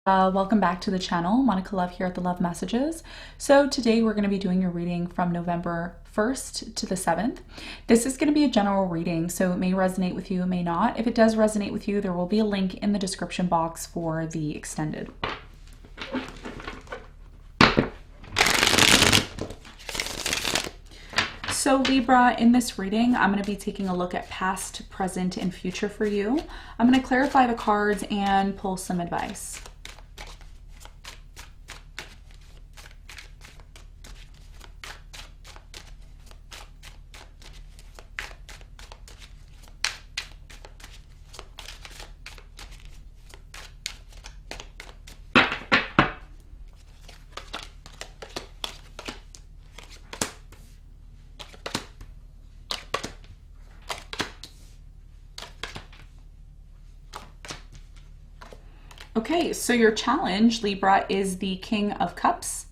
Welcome back to the channel. Monica Love here at the Love Messages. So today we're going to be doing a reading from November 1st to the 7th. This is going to be a general reading, so it may resonate with you, it may not. If it does resonate with you, there will be a link in the description box for the extended. So Libra, in this reading, I'm going to be taking a look at past, present, and future for you. I'm going to clarify the cards and pull some advice. Okay, so your challenge, Libra, is the King of Cups.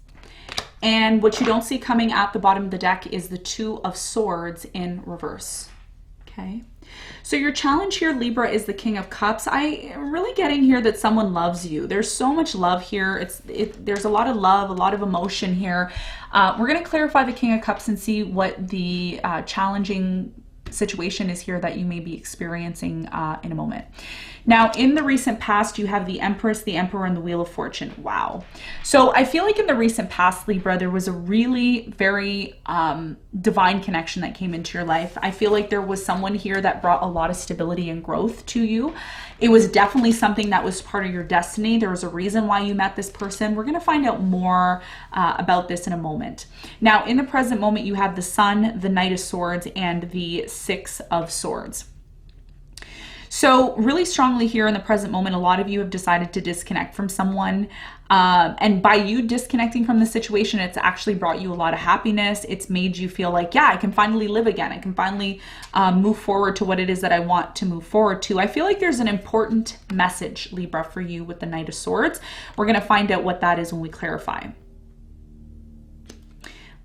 And what you don't see coming at the bottom of the deck is the Two of Swords in reverse. Okay, so your challenge here, Libra, is the King of Cups. I am really getting here that someone loves you. There's so much love here. There's a lot of love, a lot of emotion here. We're going to clarify the King of Cups and see what the challenging situation is here that you may be experiencing in a moment. Now, in the recent past, you have the Empress, the Emperor, and the Wheel of Fortune. Wow. So I feel like in the recent past, Libra, there was a really very divine connection that came into your life. I feel like there was someone here that brought a lot of stability and growth to you. It was definitely something that was part of your destiny. There was a reason why you met this person. We're going to find out more about this in a moment. Now, in the present moment, you have the Sun, the Knight of Swords, and the Six of Swords. So really strongly here in the present moment, a lot of you have decided to disconnect from someone. And by you disconnecting from the situation, it's actually brought you a lot of happiness. It's made you feel like, yeah, I can finally live again. I can finally move forward to what it is that I want to move forward to. I feel like there's an important message, Libra, for you with the Knight of Swords. We're going to find out what that is when we clarify.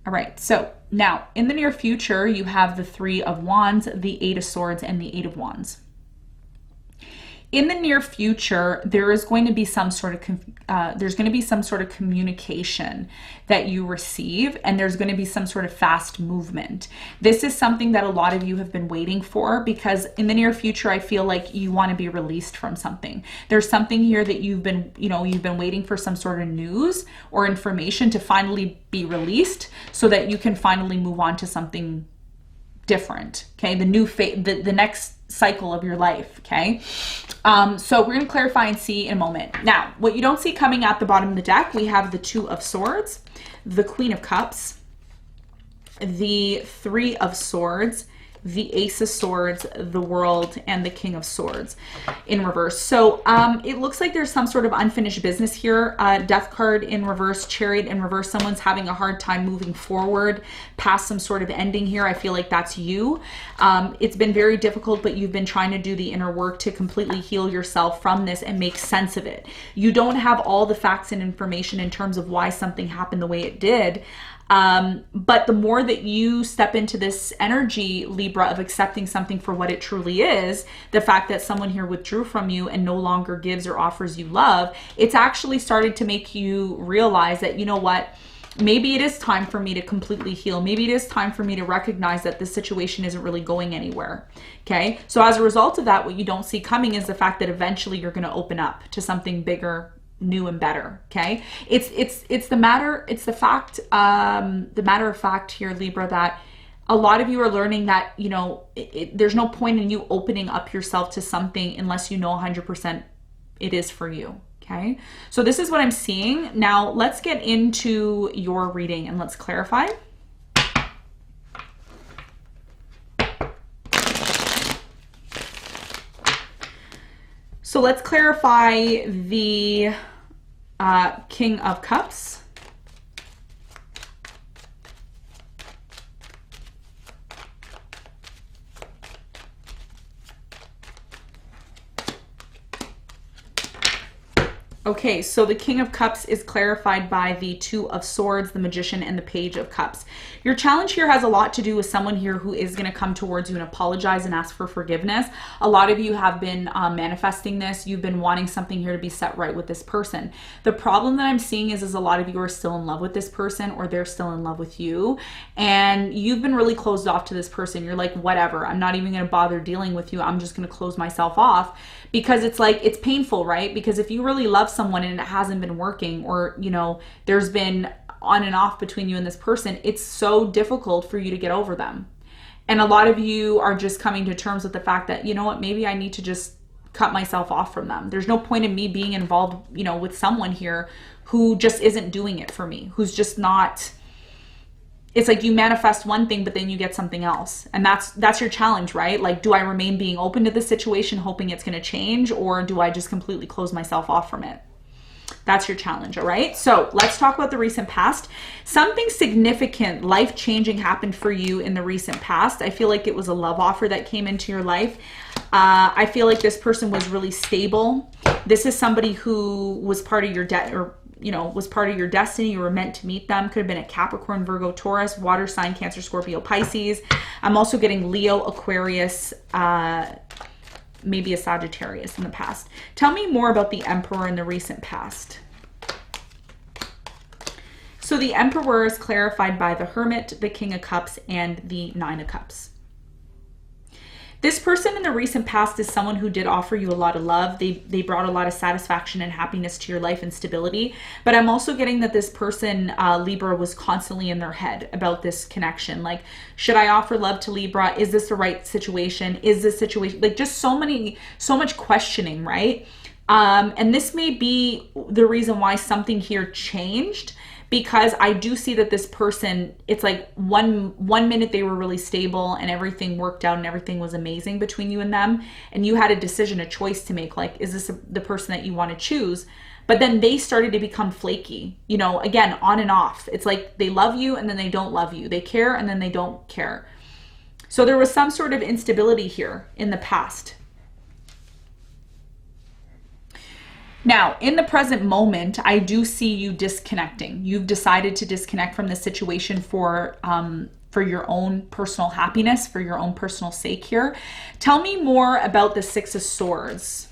All right, so now in the near future, you have the Three of Wands, the Eight of Swords, and the Eight of Wands. In the near future, there is going to be some sort of communication that you receive, and there's going to be some sort of fast movement. This is something that a lot of you have been waiting for, because in the near future, I feel like you want to be released from something. There's something here that you've been waiting for, some sort of news or information to finally be released so that you can finally move on to something different. Okay, the new the next cycle of your life. Okay, so we're going to clarify and see in a moment. Now, what you don't see coming at the bottom of the deck, we have the Two of Swords, the Queen of Cups, the Three of Swords, the Ace of Swords, the World, and the King of Swords in reverse. So it looks like there's some sort of unfinished business here. Death card in reverse, Chariot in reverse. Someone's having a hard time moving forward past some sort of ending here. I feel like that's you. It's been very difficult, but you've been trying to do the inner work to completely heal yourself from this and make sense of it. You don't have all the facts and information in terms of why something happened the way it did. But the more that you step into this energy, Libra, of accepting something for what it truly is, the fact that someone here withdrew from you and no longer gives or offers you love, it's actually started to make you realize that, you know what, maybe it is time for me to completely heal. Maybe it is time for me to recognize that this situation isn't really going anywhere. Okay. So as a result of that, what you don't see coming is the fact that eventually you're going to open up to something bigger, new, and better. Okay, it's the matter of fact here, Libra, that a lot of you are learning that, you know, there's no point in you opening up yourself to something unless you know 100% it is for you. Okay, so this is what I'm seeing. Now let's get into your reading and let's clarify. So let's clarify the King of Cups. Okay, so the King of Cups is clarified by the Two of Swords, the Magician, and the Page of Cups. Your challenge here has a lot to do with someone here who is going to come towards you and apologize and ask for forgiveness. A lot of you have been manifesting this. You've been wanting something here to be set right with this person. The problem that I'm seeing is a lot of you are still in love with this person, or they're still in love with you, and you've been really closed off to this person. You're like, whatever, I'm not even going to bother dealing with you. I'm just going to close myself off, because it's like, it's painful, right? Because if you really love someone and it hasn't been working, or you know, there's been on and off between you and this person, it's so difficult for you to get over them. And a lot of you are just coming to terms with the fact that, you know what, maybe I need to just cut myself off from them. There's no point in me being involved, you know, with someone here who just isn't doing it for me, who's just not. It's like you manifest one thing, but then you get something else. And that's your challenge, right? Like, do I remain being open to the situation, hoping it's going to change, or do I just completely close myself off from it? That's your challenge, all right? So let's talk about the recent past. Something significant, life-changing happened for you in the recent past. I feel like it was a love offer that came into your life. I feel like this person was really stable. This is somebody who was part of your was part of your destiny. You were meant to meet them. Could have been a Capricorn, Virgo, Taurus, water sign, Cancer, Scorpio, Pisces. I'm also getting Leo, Aquarius, maybe a Sagittarius in the past. Tell me more about the Emperor in the recent past. So the Emperor is clarified by the Hermit, the King of Cups, and the Nine of Cups. This person in the recent past is someone who did offer you a lot of love. They brought a lot of satisfaction and happiness to your life and stability. But I'm also getting that this person, Libra, was constantly in their head about this connection. Like, should I offer love to Libra? Is this the right situation? Is this situation, like, just so much questioning, right? And this may be the reason why something here changed, because I do see that this person, it's like one minute they were really stable and everything worked out and everything was amazing between you and them, and you had a decision, a choice to make, like, is this the person that you want to choose? But then they started to become flaky, you know, again, on and off. It's like they love you and then they don't love you. They care and then they don't care. So there was some sort of instability here in the past. Now, in the present moment, I do see you disconnecting. You've decided to disconnect from the situation for your own personal happiness, for your own personal sake here. Tell me more about the Six of Swords.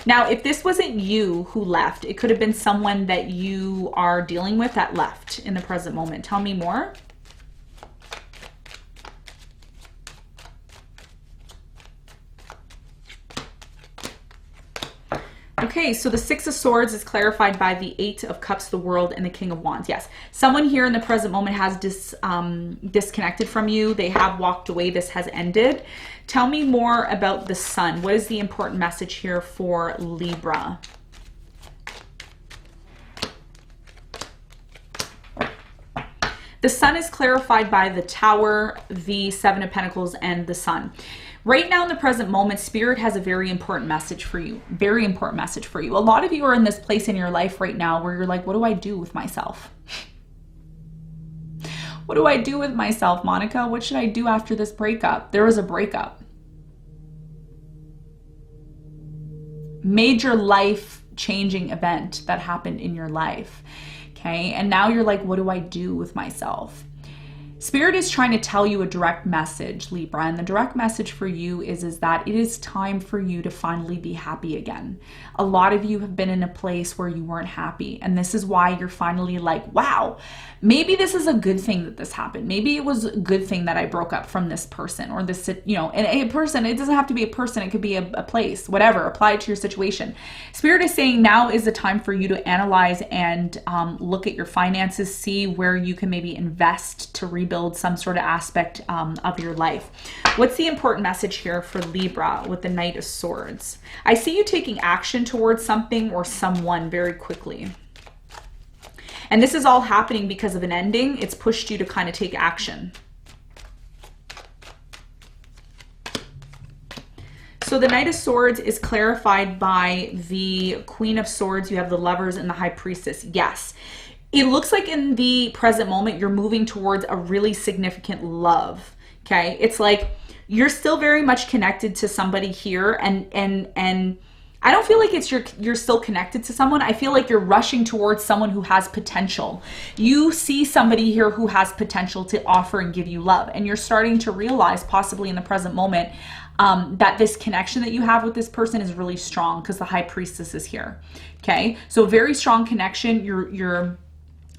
Now, if this wasn't you who left, it could have been someone that you are dealing with that left in the present moment. Tell me more. Okay, so the Six of Swords is clarified by the Eight of Cups, the World, and the King of Wands. Yes, someone here in the present moment has disconnected from you. They have walked away. This has ended. Tell me more about the Sun. What is the important message here for Libra? The Sun is clarified by the Tower, the Seven of Pentacles, and the Sun. Right now in the present moment, Spirit has a very important message for you. Very important message for you. A lot of you are in this place in your life right now where you're like, what do I do with myself? What do I do with myself, Monica? What should I do after this breakup? There was a breakup. Major life-changing event that happened in your life. Okay, and now you're like, what do I do with myself? Spirit is trying to tell you a direct message, Libra, and the direct message for you is that it is time for you to finally be happy again. A lot of you have been in a place where you weren't happy, and this is why you're finally like, wow, maybe this is a good thing that this happened. Maybe it was a good thing that I broke up from this person or this, you know, and a person, it doesn't have to be a person, it could be a place, whatever, apply it to your situation. Spirit is saying now is the time for you to analyze and look at your finances, see where you can maybe invest to rebuild some sort of aspect of your life. What's the important message here for Libra with the Knight of Swords? I see you taking action towards something or someone very quickly. And this is all happening because of an ending. It's pushed you to kind of take action. So the Knight of Swords is clarified by the Queen of Swords. You have the Lovers and the High Priestess. Yes. It looks like in the present moment, you're moving towards a really significant love, okay? It's like you're still very much connected to somebody here, and I don't feel like it's you're still connected to someone. I feel like you're rushing towards someone who has potential. You see somebody here who has potential to offer and give you love, and you're starting to realize, possibly in the present moment, that this connection that you have with this person is really strong because the High Priestess is here. Okay, so very strong connection. You're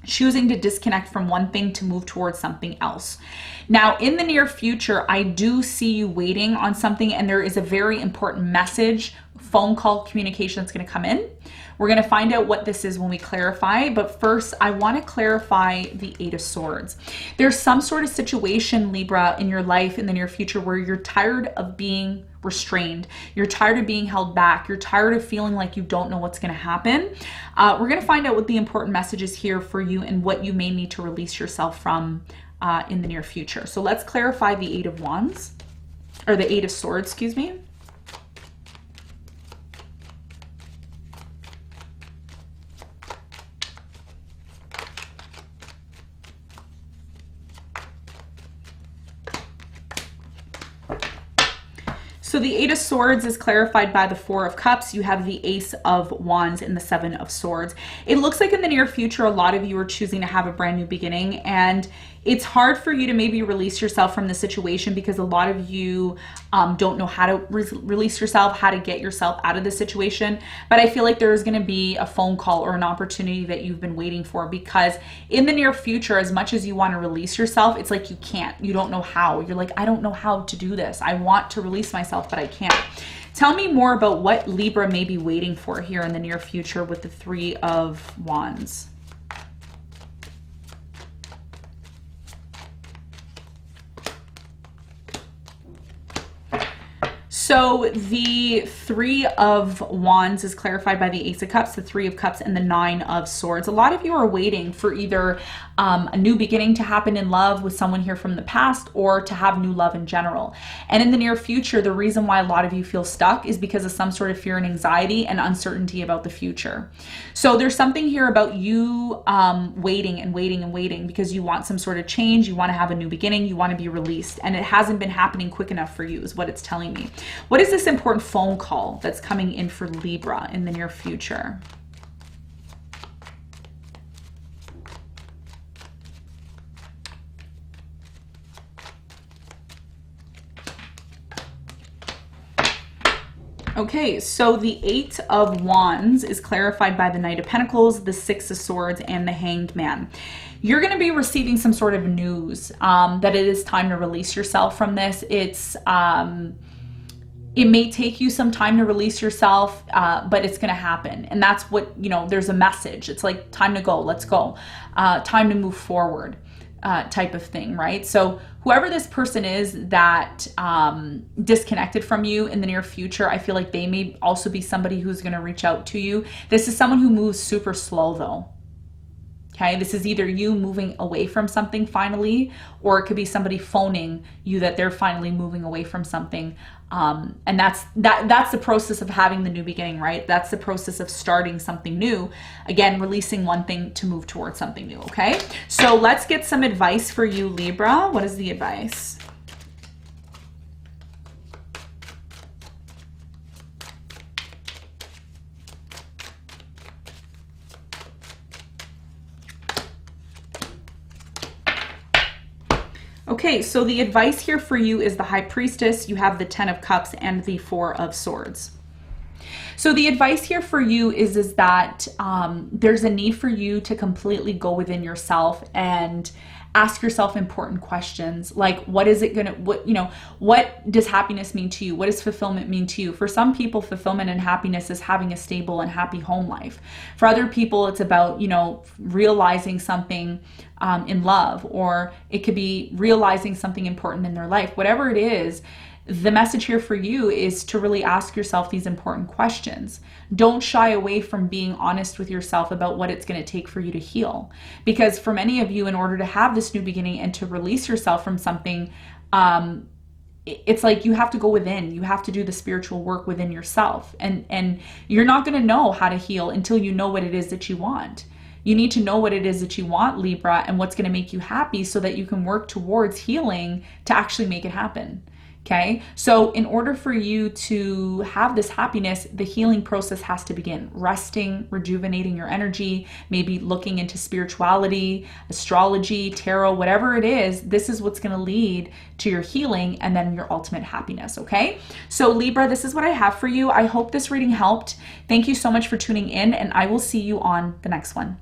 choosing to disconnect from one thing to move towards something else. Now, in the near future, I do see you waiting on something, and there is a very important message, phone call, communication that's going to come in. We're going to find out what this is when we clarify, but first I want to clarify the Eight of Swords. There's some sort of situation, Libra, in your life in the near future where you're tired of being restrained. You're tired of being held back. You're tired of feeling like you don't know what's going to happen. We're going to find out what the important message is here for you and what you may need to release yourself from in the near future. So let's clarify the Eight of Wands, or the Eight of Swords, excuse me. So the Eight of Swords is clarified by the Four of Cups. You have the Ace of Wands and the Seven of Swords. It looks like in the near future, a lot of you are choosing to have a brand new beginning, and it's hard for you to maybe release yourself from the situation because a lot of you don't know how to release yourself, how to get yourself out of the situation. But I feel like there is going to be a phone call or an opportunity that you've been waiting for, because in the near future, as much as you want to release yourself, it's like you can't. You don't know how. You're like, I don't know how to do this. I want to release myself, but I can't. Tell me more about what Libra may be waiting for here in the near future with the Three of Wands. So the Three of Wands is clarified by the Ace of Cups, the Three of Cups, and the Nine of Swords. A lot of you are waiting for either a new beginning to happen in love with someone here from the past, or to have new love in general. And in the near future, the reason why a lot of you feel stuck is because of some sort of fear and anxiety and uncertainty about the future. So there's something here about you waiting and waiting and waiting because you want some sort of change. You want to have a new beginning. You want to be released. And it hasn't been happening quick enough for you is what it's telling me. What is this important phone call that's coming in for Libra in the near future? Okay, so the Eight of Wands is clarified by the Knight of Pentacles, the Six of Swords, and the Hanged Man. You're going to be receiving some sort of news that it is time to release yourself from this. It may take you some time to release yourself, but it's going to happen. And that's what, there's a message. It's like, time to go, let's go, time to move forward. Type of thing, right? So whoever this person is that disconnected from you in the near future, I feel like they may also be somebody who's going to reach out to you. This is someone who moves super slow though. Okay, this is either you moving away from something finally, or it could be somebody phoning you that they're finally moving away from something. And that's the process of having the new beginning, right? That's the process of starting something new. Again, releasing one thing to move towards something new, okay? So let's get some advice for you, Libra. What is the advice? Okay, so the advice here for you is the High Priestess. You have the Ten of Cups and the Four of Swords. So the advice here for you is that there's a need for you to completely go within yourself and ask yourself important questions like, what is it gonna, what does happiness mean to you? What does fulfillment mean to you? For some people, fulfillment and happiness is having a stable and happy home life. For other people, it's about, realizing something in love, or it could be realizing something important in their life. Whatever it is, the message here for you is to really ask yourself these important questions. Don't shy away from being honest with yourself about what it's going to take for you to heal. Because for many of you, in order to have this new beginning and to release yourself from something, it's like you have to go within. You have to do the spiritual work within yourself. And you're not going to know how to heal until you know what it is that you want. You need to know what it is that you want, Libra, and what's going to make you happy so that you can work towards healing to actually make it happen. Okay, so in order for you to have this happiness, the healing process has to begin. Resting, rejuvenating your energy, maybe looking into spirituality, astrology, tarot, whatever it is. This is what's going to lead to your healing and then your ultimate happiness. Okay, so Libra, this is what I have for you. I hope this reading helped. Thank you so much for tuning in, and I will see you on the next one.